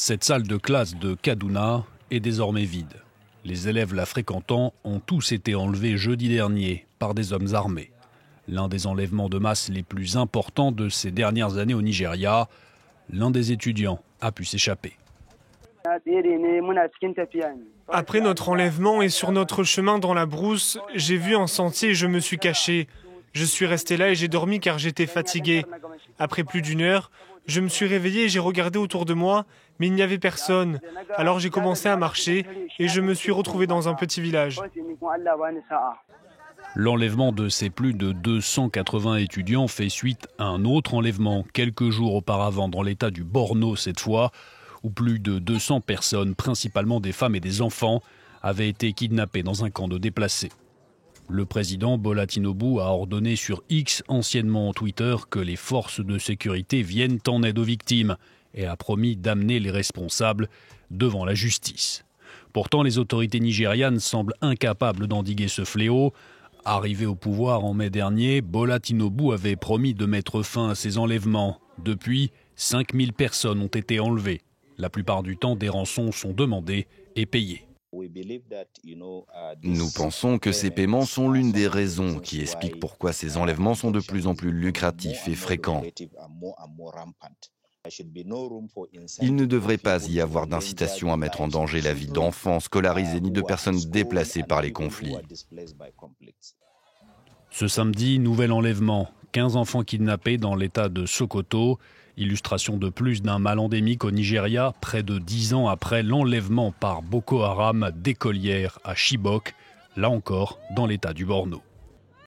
Cette salle de classe de Kaduna est désormais vide. Les élèves la fréquentant ont tous été enlevés jeudi dernier par des hommes armés. L'un des enlèvements de masse les plus importants de ces dernières années au Nigeria, l'un des étudiants a pu s'échapper. Après notre enlèvement et sur notre chemin dans la brousse, j'ai vu un sentier et je me suis caché. Je suis resté là et j'ai dormi car j'étais fatigué. Après plus d'1 heure, je me suis réveillé et j'ai regardé autour de moi, mais il n'y avait personne. Alors j'ai commencé à marcher et je me suis retrouvé dans un petit village. L'enlèvement de ces plus de 280 étudiants fait suite à un autre enlèvement quelques jours auparavant dans l'état du Borno cette fois, où plus de 200 personnes, principalement des femmes et des enfants, avaient été kidnappées dans un camp de déplacés. Le président Bola Tinubu a ordonné sur X, anciennement Twitter, que les forces de sécurité viennent en aide aux victimes et a promis d'amener les responsables devant la justice. Pourtant, les autorités nigérianes semblent incapables d'endiguer ce fléau. Arrivé au pouvoir en mai dernier, Bola Tinubu avait promis de mettre fin à ces enlèvements. Depuis, 5000 personnes ont été enlevées. La plupart du temps, des rançons sont demandées et payées. Nous pensons que ces paiements sont l'une des raisons qui expliquent pourquoi ces enlèvements sont de plus en plus lucratifs et fréquents. Il ne devrait pas y avoir d'incitation à mettre en danger la vie d'enfants scolarisés ni de personnes déplacées par les conflits. Ce samedi, nouvel enlèvement. 15 enfants kidnappés dans l'état de Sokoto. Illustration de plus d'un mal endémique au Nigeria, près de 10 ans après l'enlèvement par Boko Haram d'écolières à Chibok, là encore dans l'état du Borno.